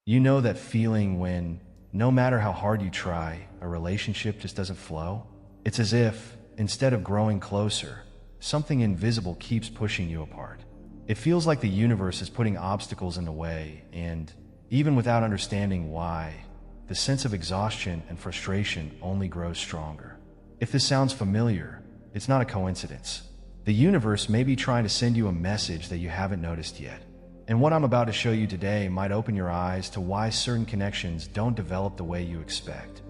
You know that feeling when, no matter how hard you try, a relationship just doesn't flow? It's as if, instead of growing closer, something invisible keeps pushing you apart. It feels like the universe is putting obstacles in the way, and even without understanding why, the sense of exhaustion and frustration only grows stronger. If this sounds familiar, it's not a coincidence. The universe may be trying to send you a message that you haven't noticed yet. And what I'm about to show you today might open your eyes to why certain connections don't develop the way you expect,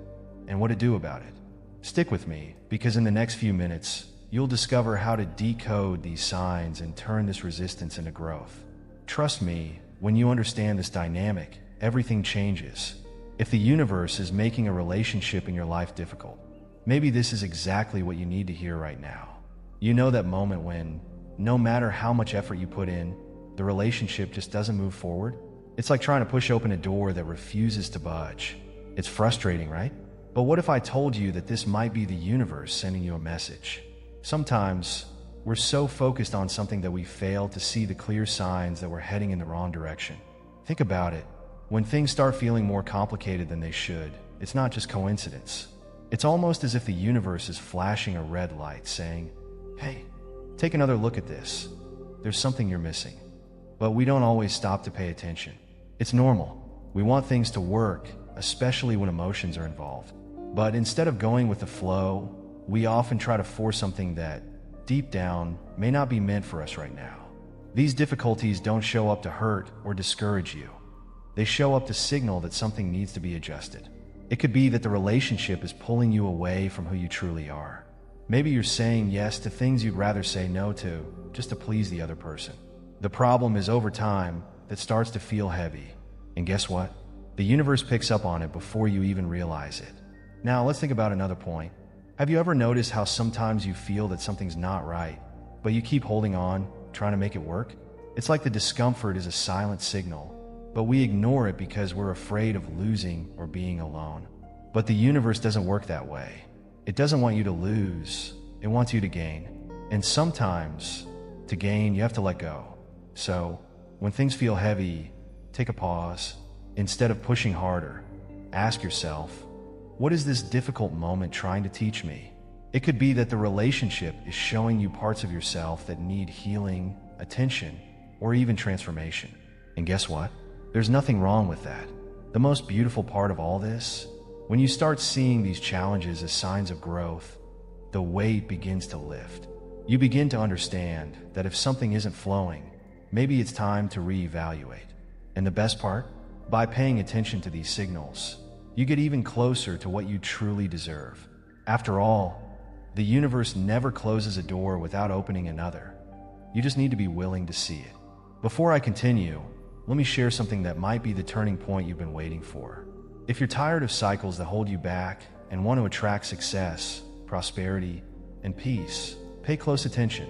and what to do about it. Stick with me, because in the next few minutes, you'll discover how to decode these signs and turn this resistance into growth. Trust me, when you understand this dynamic, everything changes. If the universe is making a relationship in your life difficult, maybe this is exactly what you need to hear right now. You know that moment when, no matter how much effort you put in, the relationship just doesn't move forward? It's like trying to push open a door that refuses to budge. It's frustrating, right? But what if I told you that this might be the universe sending you a message? Sometimes, we're so focused on something that we fail to see the clear signs that we're heading in the wrong direction. Think about it. When things start feeling more complicated than they should, it's not just coincidence. It's almost as if the universe is flashing a red light saying, "Hey, take another look at this. There's something you're missing." But we don't always stop to pay attention. It's normal. We want things to work, especially when emotions are involved. But instead of going with the flow, we often try to force something that, deep down, may not be meant for us right now. These difficulties don't show up to hurt or discourage you. They show up to signal that something needs to be adjusted. It could be that the relationship is pulling you away from who you truly are. Maybe you're saying yes to things you'd rather say no to, just to please the other person. The problem is, over time, that starts to feel heavy. And guess what? The universe picks up on it before you even realize it. Now, let's think about another point. Have you ever noticed how sometimes you feel that something's not right, but you keep holding on, trying to make it work? It's like the discomfort is a silent signal, but we ignore it because we're afraid of losing or being alone. But the universe doesn't work that way. It doesn't want you to lose. It wants you to gain. And sometimes, to gain, you have to let go. So, when things feel heavy, take a pause. Instead of pushing harder, ask yourself, what is this difficult moment trying to teach me? It could be that the relationship is showing you parts of yourself that need healing, attention, or even transformation. And guess what? There's nothing wrong with that. The most beautiful part of all this, when you start seeing these challenges as signs of growth, the weight begins to lift. You begin to understand that if something isn't flowing, maybe it's time to reevaluate. And the best part? By paying attention to these signals, you get even closer to what you truly deserve. After all, the universe never closes a door without opening another. You just need to be willing to see it. Before I continue, let me share something that might be the turning point you've been waiting for. If you're tired of cycles that hold you back and want to attract success, prosperity, and peace, pay close attention.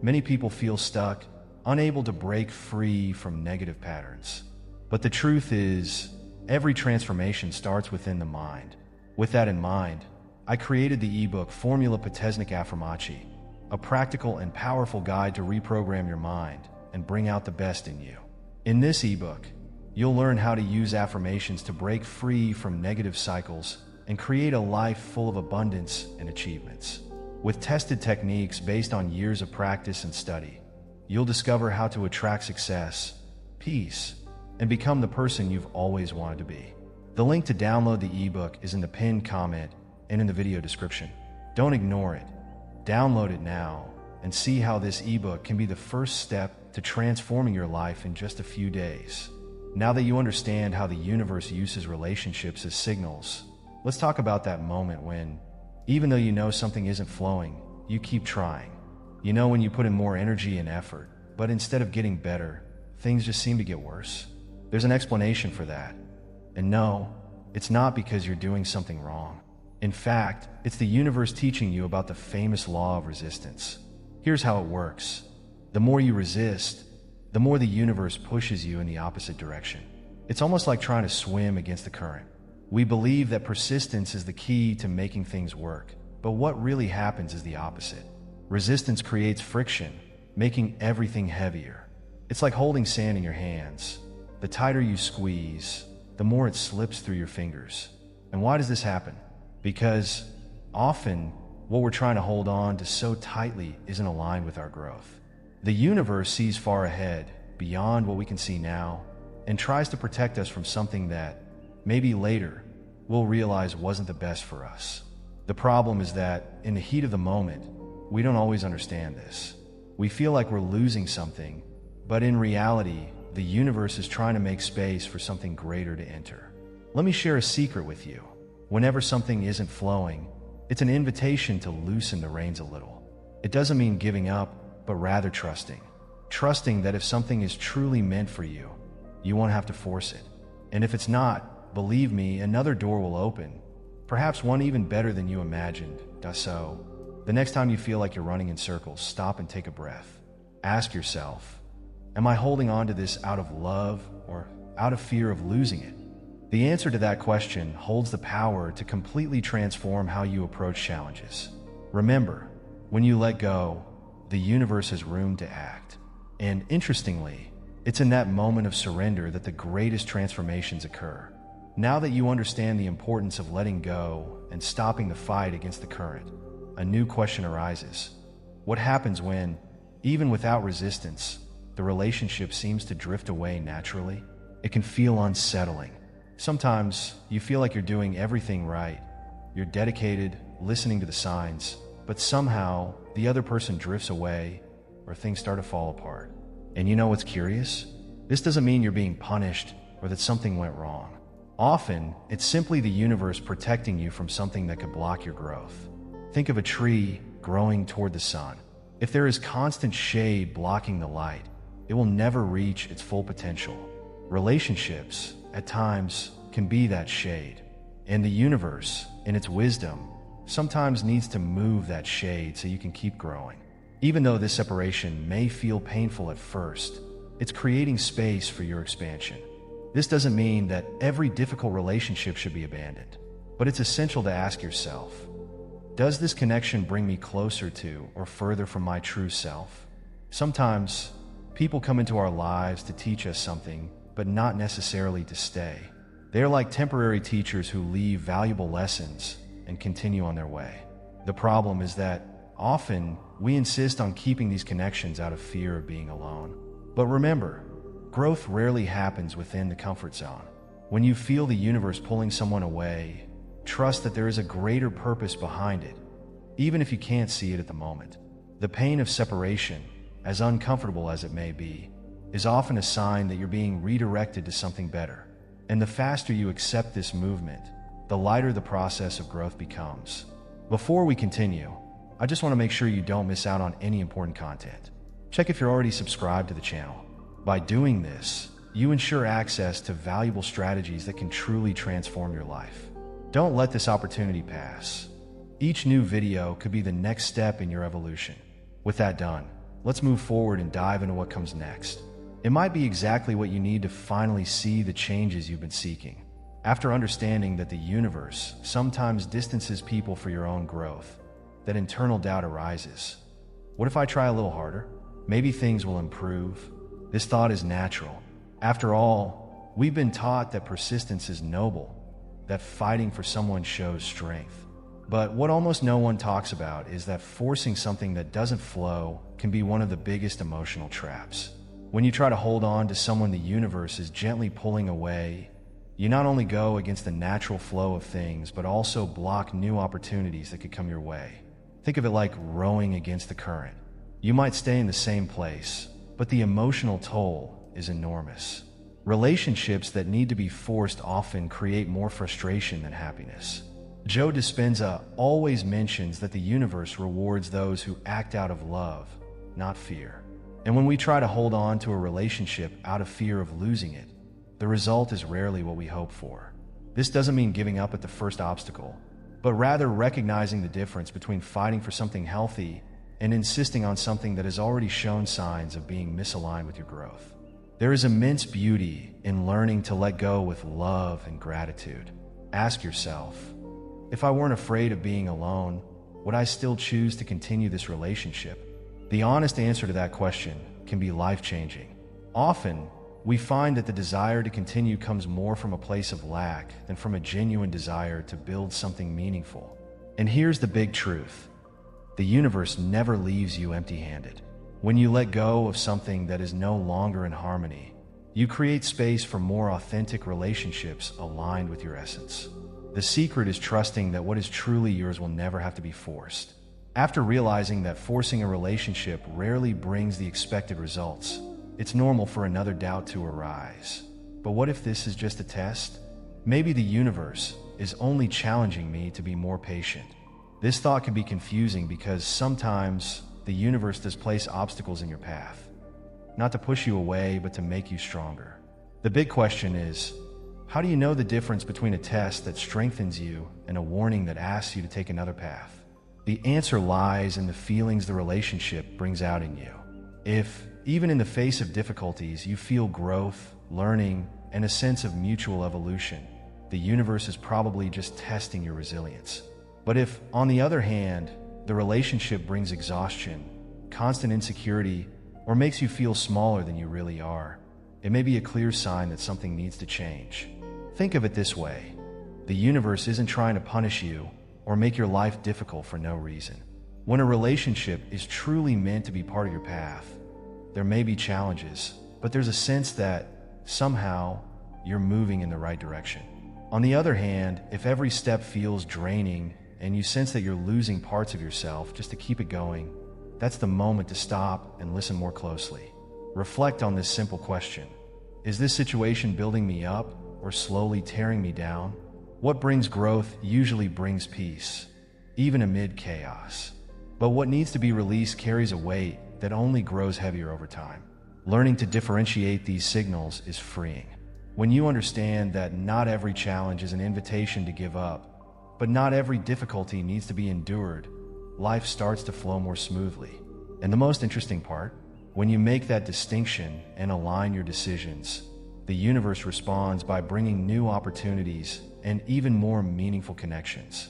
Many people feel stuck, unable to break free from negative patterns. But the truth is, every transformation starts within the mind. With that in mind, I created the ebook Formula Potesnik Affirmacji, a practical and powerful guide to reprogram your mind and bring out the best in you. In this ebook, you'll learn how to use affirmations to break free from negative cycles and create a life full of abundance and achievements. With tested techniques based on years of practice and study, you'll discover how to attract success, peace, and become the person you've always wanted to be. The link to download the ebook is in the pinned comment and in the video description. Don't ignore it. Download it now and see how this ebook can be the first step to transforming your life in just a few days. Now that you understand how the universe uses relationships as signals, let's talk about that moment when, even though you know something isn't flowing, you keep trying. You know when you put in more energy and effort, but instead of getting better, things just seem to get worse. There's an explanation for that. And no, it's not because you're doing something wrong. In fact, it's the universe teaching you about the famous law of resistance. Here's how it works. The more you resist, the more the universe pushes you in the opposite direction. It's almost like trying to swim against the current. We believe that persistence is the key to making things work, but what really happens is the opposite. Resistance creates friction, making everything heavier. It's like holding sand in your hands. The tighter you squeeze, the more it slips through your fingers. And why does this happen? Because often what we're trying to hold on to so tightly isn't aligned with our growth. The universe sees far ahead, beyond what we can see now, and tries to protect us from something that, maybe later, we'll realize wasn't the best for us. The problem is that, in the heat of the moment, we don't always understand this. We feel like we're losing something, but in reality, the universe is trying to make space for something greater to enter. Let me share a secret with you. Whenever something isn't flowing, it's an invitation to loosen the reins a little. It doesn't mean giving up, but rather trusting. Trusting that if something is truly meant for you, you won't have to force it. And if it's not, believe me, another door will open. Perhaps one even better than you imagined. So, the next time you feel like you're running in circles, stop and take a breath. Ask yourself, am I holding on to this out of love or out of fear of losing it? The answer to that question holds the power to completely transform how you approach challenges. Remember, when you let go, the universe has room to act. And interestingly, it's in that moment of surrender that the greatest transformations occur. Now that you understand the importance of letting go and stopping the fight against the current, a new question arises. What happens when, even without resistance, the relationship seems to drift away naturally? It can feel unsettling. Sometimes you feel like you're doing everything right. You're dedicated, listening to the signs, but somehow the other person drifts away or things start to fall apart. And you know what's curious? This doesn't mean you're being punished or that something went wrong. Often, it's simply the universe protecting you from something that could block your growth. Think of a tree growing toward the sun. If there is constant shade blocking the light, it will never reach its full potential. Relationships, at times, can be that shade. And the universe, in its wisdom, sometimes needs to move that shade so you can keep growing. Even though this separation may feel painful at first, it's creating space for your expansion. This doesn't mean that every difficult relationship should be abandoned, but it's essential to ask yourself, does this connection bring me closer to or further from my true self? Sometimes, people come into our lives to teach us something, but not necessarily to stay. They are like temporary teachers who leave valuable lessons and continue on their way. The problem is that often we insist on keeping these connections out of fear of being alone. But remember, growth rarely happens within the comfort zone. When you feel the universe pulling someone away, trust that there is a greater purpose behind it, even if you can't see it at the moment. The pain of separation, as uncomfortable as it may be, is often a sign that you're being redirected to something better. And the faster you accept this movement, the lighter the process of growth becomes. Before we continue, I just want to make sure you don't miss out on any important content. Check if you're already subscribed to the channel. By doing this, you ensure access to valuable strategies that can truly transform your life. Don't let this opportunity pass. Each new video could be the next step in your evolution. With that done, let's move forward and dive into what comes next. It might be exactly what you need to finally see the changes you've been seeking. After understanding that the universe sometimes distances people for your own growth, that internal doubt arises. What if I try a little harder? Maybe things will improve. This thought is natural. After all, we've been taught that persistence is noble, that fighting for someone shows strength. But what almost no one talks about is that forcing something that doesn't flow can be one of the biggest emotional traps. When you try to hold on to someone the universe is gently pulling away, you not only go against the natural flow of things, but also block new opportunities that could come your way. Think of it like rowing against the current. You might stay in the same place, but the emotional toll is enormous. Relationships that need to be forced often create more frustration than happiness. Joe Dispenza always mentions that the universe rewards those who act out of love, not fear. And when we try to hold on to a relationship out of fear of losing it, the result is rarely what we hope for. This doesn't mean giving up at the first obstacle, but rather recognizing the difference between fighting for something healthy and insisting on something that has already shown signs of being misaligned with your growth. There is immense beauty in learning to let go with love and gratitude. Ask yourself, if I weren't afraid of being alone, would I still choose to continue this relationship? The honest answer to that question can be life-changing. Often, we find that the desire to continue comes more from a place of lack than from a genuine desire to build something meaningful. And here's the big truth. The universe never leaves you empty-handed. When you let go of something that is no longer in harmony, you create space for more authentic relationships aligned with your essence. The secret is trusting that what is truly yours will never have to be forced. After realizing that forcing a relationship rarely brings the expected results, it's normal for another doubt to arise. But what if this is just a test? Maybe the universe is only challenging me to be more patient. This thought can be confusing because sometimes the universe does place obstacles in your path, not to push you away, but to make you stronger. The big question is, how do you know the difference between a test that strengthens you and a warning that asks you to take another path? The answer lies in the feelings the relationship brings out in you. If, even in the face of difficulties, you feel growth, learning, and a sense of mutual evolution, the universe is probably just testing your resilience. But if, on the other hand, the relationship brings exhaustion, constant insecurity, or makes you feel smaller than you really are, it may be a clear sign that something needs to change. Think of it this way. The universe isn't trying to punish you or make your life difficult for no reason. When a relationship is truly meant to be part of your path, there may be challenges, but there's a sense that somehow you're moving in the right direction. On the other hand, if every step feels draining and you sense that you're losing parts of yourself just to keep it going, that's the moment to stop and listen more closely. Reflect on this simple question. Is this situation building me up or slowly tearing me down? What brings growth usually brings peace, even amid chaos. But what needs to be released carries a weight that only grows heavier over time. Learning to differentiate these signals is freeing. When you understand that not every challenge is an invitation to give up, but not every difficulty needs to be endured, life starts to flow more smoothly. And the most interesting part, when you make that distinction and align your decisions, the universe responds by bringing new opportunities and even more meaningful connections.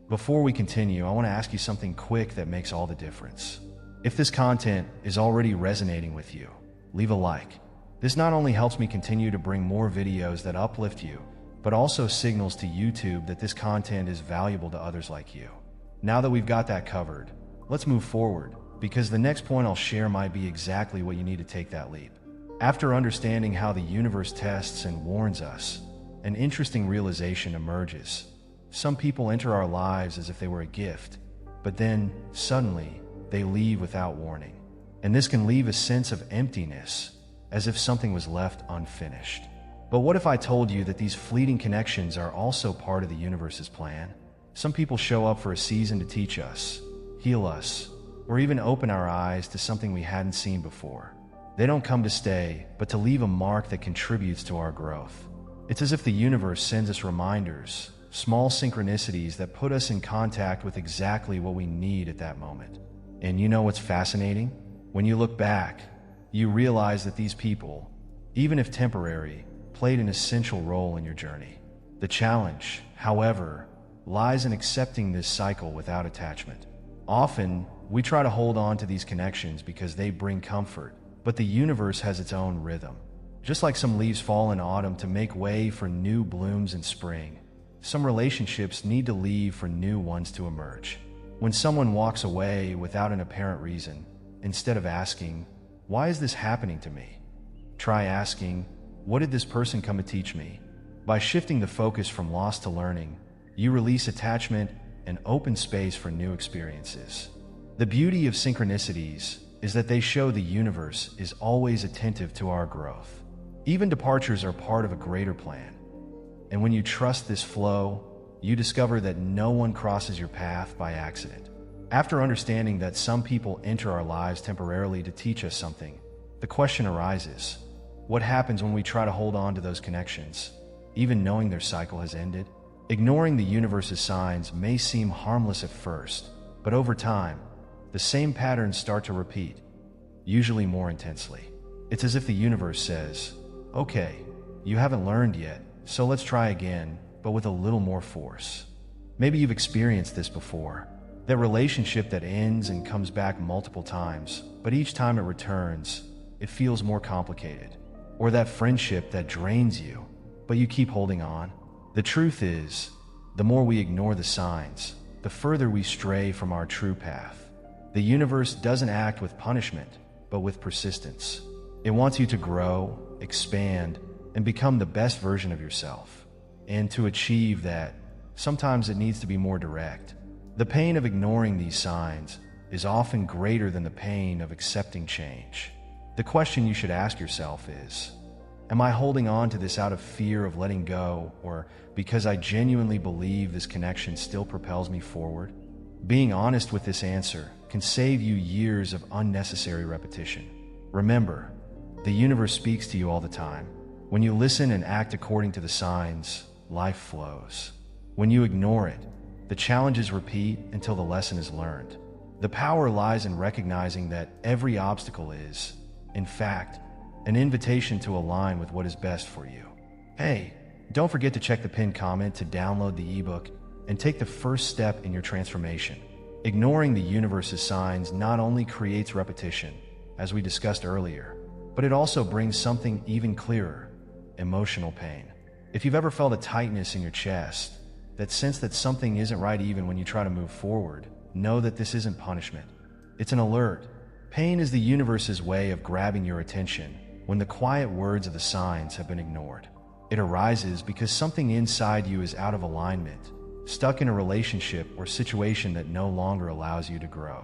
Before we continue, I want to ask you something quick that makes all the difference. If this content is already resonating with you, leave a like. This not only helps me continue to bring more videos that uplift you, but also signals to YouTube that this content is valuable to others like you. Now that we've got that covered, let's move forward, because the next point I'll share might be exactly what you need to take that leap. After understanding how the universe tests and warns us, an interesting realization emerges. Some people enter our lives as if they were a gift, but then, suddenly, they leave without warning. And this can leave a sense of emptiness, as if something was left unfinished. But what if I told you that these fleeting connections are also part of the universe's plan? Some people show up for a season to teach us, heal us, or even open our eyes to something we hadn't seen before. They don't come to stay, but to leave a mark that contributes to our growth. It's as if the universe sends us reminders, small synchronicities that put us in contact with exactly what we need at that moment. And you know what's fascinating? When you look back, you realize that these people, even if temporary, played an essential role in your journey. The challenge, however, lies in accepting this cycle without attachment. Often, we try to hold on to these connections because they bring comfort, but the universe has its own rhythm. Just like some leaves fall in autumn to make way for new blooms in spring, some relationships need to leave for new ones to emerge. When someone walks away without an apparent reason, instead of asking, "Why is this happening to me?" try asking, "What did this person come to teach me?" By shifting the focus from loss to learning, you release attachment and open space for new experiences. The beauty of synchronicities is that they show the universe is always attentive to our growth. Even departures are part of a greater plan. And when you trust this flow, you discover that no one crosses your path by accident. After understanding that some people enter our lives temporarily to teach us something, the question arises, what happens when we try to hold on to those connections, even knowing their cycle has ended? Ignoring the universe's signs may seem harmless at first, but over time, the same patterns start to repeat, usually more intensely. It's as if the universe says, "Okay, you haven't learned yet, so let's try again, but with a little more force." Maybe you've experienced this before, that relationship that ends and comes back multiple times, but each time it returns, it feels more complicated. or that friendship that drains you, but you keep holding on? The truth is, the more we ignore the signs, the further we stray from our true path. The universe doesn't act with punishment, but with persistence. It wants you to grow, expand, and become the best version of yourself. And to achieve that, sometimes it needs to be more direct. The pain of ignoring these signs is often greater than the pain of accepting change. The question you should ask yourself is, am I holding on to this out of fear of letting go, or because I genuinely believe this connection still propels me forward? Being honest with this answer can save you years of unnecessary repetition. Remember, the universe speaks to you all the time. When you listen and act according to the signs, life flows. When you ignore it, the challenges repeat until the lesson is learned. The power lies in recognizing that every obstacle is, in fact, an invitation to align with what is best for you. Hey, don't forget to check the pinned comment to download the ebook and take the first step in your transformation. Ignoring the universe's signs not only creates repetition, as we discussed earlier, but it also brings something even clearer: emotional pain. If you've ever felt a tightness in your chest, that sense that something isn't right even when you try to move forward, know that this isn't punishment. It's an alert. Pain is the universe's way of grabbing your attention when the quiet words of the signs have been ignored. It arises because something inside you is out of alignment, stuck in a relationship or situation that no longer allows you to grow.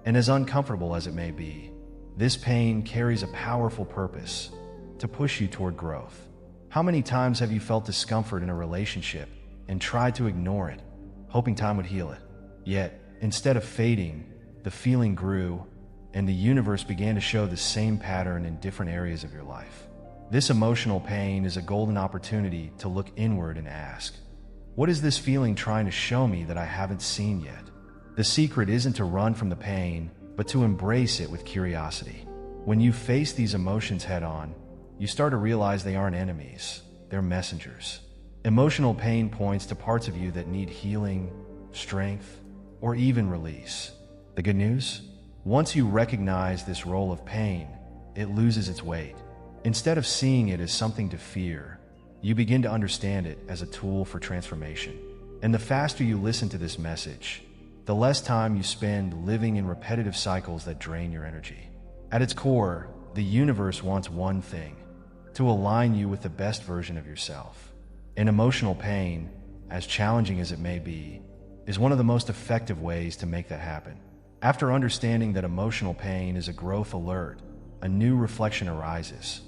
And as uncomfortable as it may be, this pain carries a powerful purpose: to push you toward growth. How many times have you felt discomfort in a relationship and tried to ignore it, hoping time would heal it? Yet, instead of fading, the feeling grew, and the universe began to show the same pattern in different areas of your life. This emotional pain is a golden opportunity to look inward and ask, what is this feeling trying to show me that I haven't seen yet? The secret isn't to run from the pain, but to embrace it with curiosity. When you face these emotions head on, you start to realize they aren't enemies, they're messengers. Emotional pain points to parts of you that need healing, strength, or even release. The good news? Once you recognize this role of pain, it loses its weight. Instead of seeing it as something to fear, you begin to understand it as a tool for transformation. And the faster you listen to this message, the less time you spend living in repetitive cycles that drain your energy. At its core, the universe wants one thing: to align you with the best version of yourself. And emotional pain, as challenging as it may be, is one of the most effective ways to make that happen. After understanding that emotional pain is a growth alert, a new reflection arises.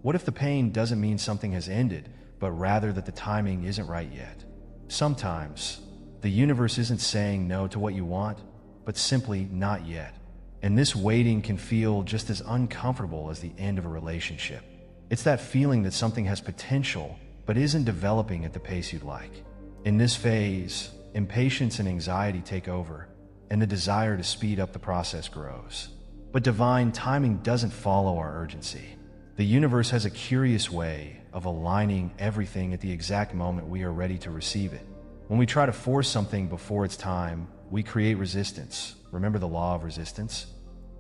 What if the pain doesn't mean something has ended, but rather that the timing isn't right yet? Sometimes, the universe isn't saying no to what you want, but simply not yet. And this waiting can feel just as uncomfortable as the end of a relationship. It's that feeling that something has potential, but isn't developing at the pace you'd like. In this phase, impatience and anxiety take over, and the desire to speed up the process grows. But divine timing doesn't follow our urgency. The universe has a curious way of aligning everything at the exact moment we are ready to receive it. When we try to force something before it's time, we create resistance. Remember the law of resistance?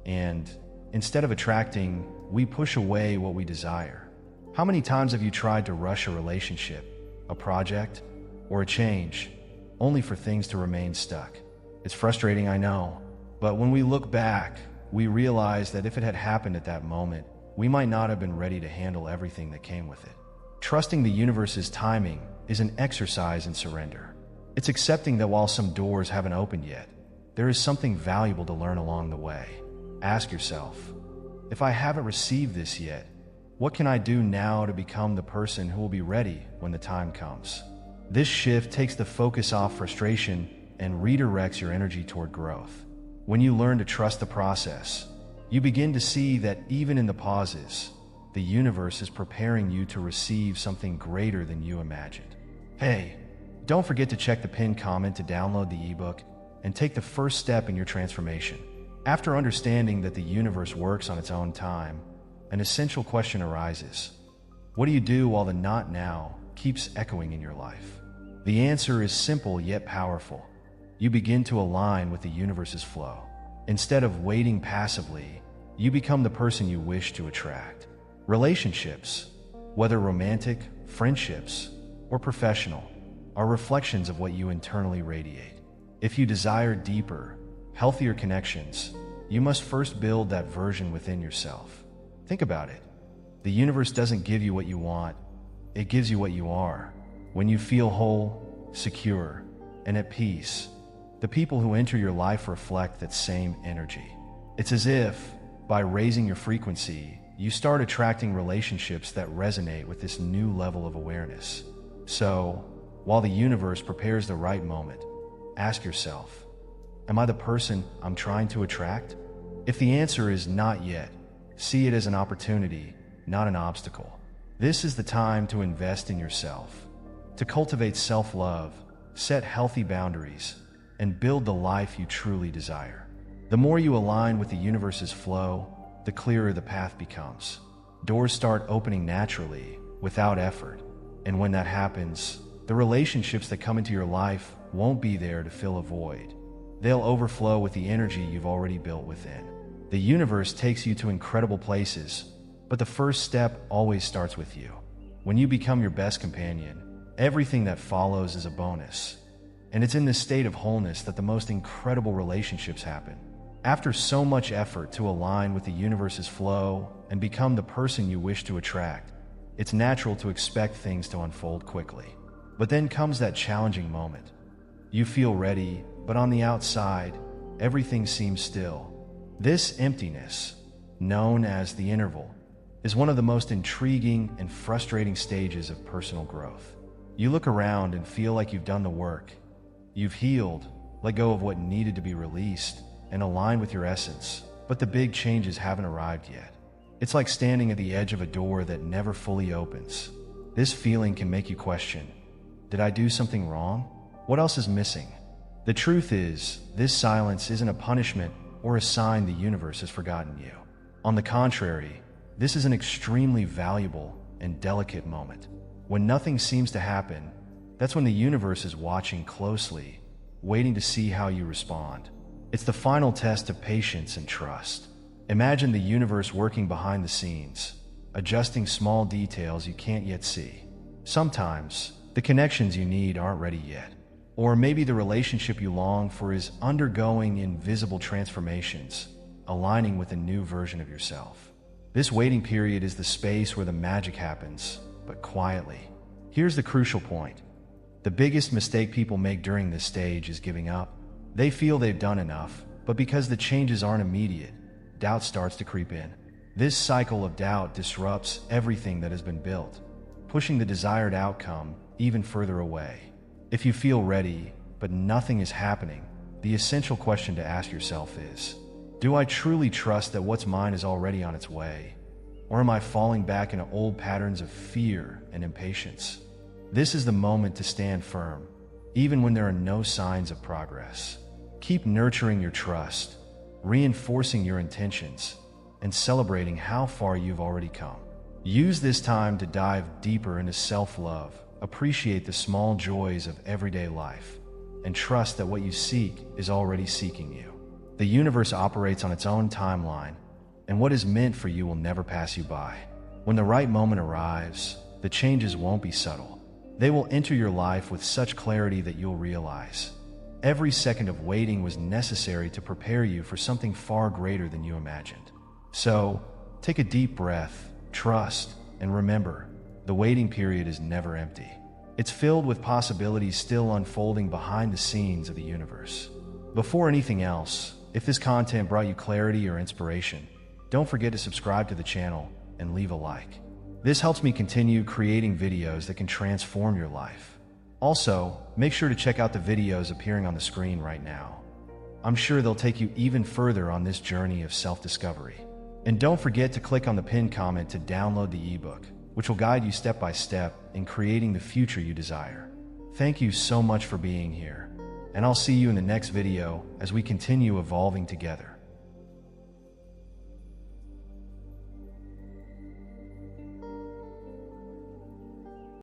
And instead of attracting, we push away what we desire. How many times have you tried to rush a relationship, a project, or a change, only for things to remain stuck? It's frustrating, I know, but when we look back, we realize that if it had happened at that moment, we might not have been ready to handle everything that came with it. Trusting the universe's timing is an exercise in surrender. It's accepting that while some doors haven't opened yet, there is something valuable to learn along the way. Ask yourself, if I haven't received this yet, what can I do now to become the person who will be ready when the time comes? This shift takes the focus off frustration and redirects your energy toward growth. When you learn to trust the process, you begin to see that even in the pauses, the universe is preparing you to receive something greater than you imagined. Hey, don't forget to check the pinned comment to download the ebook and take the first step in your transformation. After understanding that the universe works on its own time, an essential question arises. What do you do while the not now keeps echoing in your life? The answer is simple yet powerful. You begin to align with the universe's flow. Instead of waiting passively, you become the person you wish to attract. Relationships, whether romantic, friendships, or professional, are reflections of what you internally radiate. If you desire deeper, healthier connections, you must first build that version within yourself. Think about it. The universe doesn't give you what you want, it gives you what you are. When you feel whole, secure, and at peace, the people who enter your life reflect that same energy. It's as if, by raising your frequency, you start attracting relationships that resonate with this new level of awareness. So, while the universe prepares the right moment, ask yourself, am I the person I'm trying to attract? If the answer is not yet, see it as an opportunity, not an obstacle. This is the time to invest in yourself, to cultivate self-love, set healthy boundaries, and build the life you truly desire. The more you align with the universe's flow, the clearer the path becomes. Doors start opening naturally, without effort. And when that happens, the relationships that come into your life won't be there to fill a void. They'll overflow with the energy you've already built within. The universe takes you to incredible places, but the first step always starts with you. When you become your best companion, everything that follows is a bonus. And it's in this state of wholeness that the most incredible relationships happen. After so much effort to align with the universe's flow and become the person you wish to attract, it's natural to expect things to unfold quickly. But then comes that challenging moment. You feel ready, but on the outside, everything seems still. This emptiness, known as the interval, is one of the most intriguing and frustrating stages of personal growth. You look around and feel like you've done the work. You've healed, let go of what needed to be released, and aligned with your essence, but the big changes haven't arrived yet. It's like standing at the edge of a door that never fully opens. This feeling can make you question, did I do something wrong? What else is missing? The truth is, this silence isn't a punishment or a sign the universe has forgotten you. On the contrary, this is an extremely valuable and delicate moment. When nothing seems to happen, that's when the universe is watching closely, waiting to see how you respond. It's the final test of patience and trust. Imagine the universe working behind the scenes, adjusting small details you can't yet see. Sometimes, the connections you need aren't ready yet. Or maybe the relationship you long for is undergoing invisible transformations, aligning with a new version of yourself. This waiting period is the space where the magic happens, but quietly. Here's the crucial point. The biggest mistake people make during this stage is giving up. They feel they've done enough, but because the changes aren't immediate, doubt starts to creep in. This cycle of doubt disrupts everything that has been built, pushing the desired outcome even further away. If you feel ready, but nothing is happening, the essential question to ask yourself is, do I truly trust that what's mine is already on its way? Or am I falling back into old patterns of fear and impatience? This is the moment to stand firm, even when there are no signs of progress. Keep nurturing your trust, reinforcing your intentions, and celebrating how far you've already come. Use this time to dive deeper into self-love, appreciate the small joys of everyday life, and trust that what you seek is already seeking you. The universe operates on its own timeline, and what is meant for you will never pass you by. When the right moment arrives, the changes won't be subtle. They will enter your life with such clarity that you'll realize every second of waiting was necessary to prepare you for something far greater than you imagined. So, take a deep breath, trust, and remember, the waiting period is never empty. It's filled with possibilities still unfolding behind the scenes of the universe. Before anything else, if this content brought you clarity or inspiration, don't forget to subscribe to the channel and leave a like. This helps me continue creating videos that can transform your life. Also, make sure to check out the videos appearing on the screen right now. I'm sure they'll take you even further on this journey of self-discovery. And don't forget to click on the pinned comment to download the ebook, which will guide you step by step in creating the future you desire. Thank you so much for being here, and I'll see you in the next video as we continue evolving together.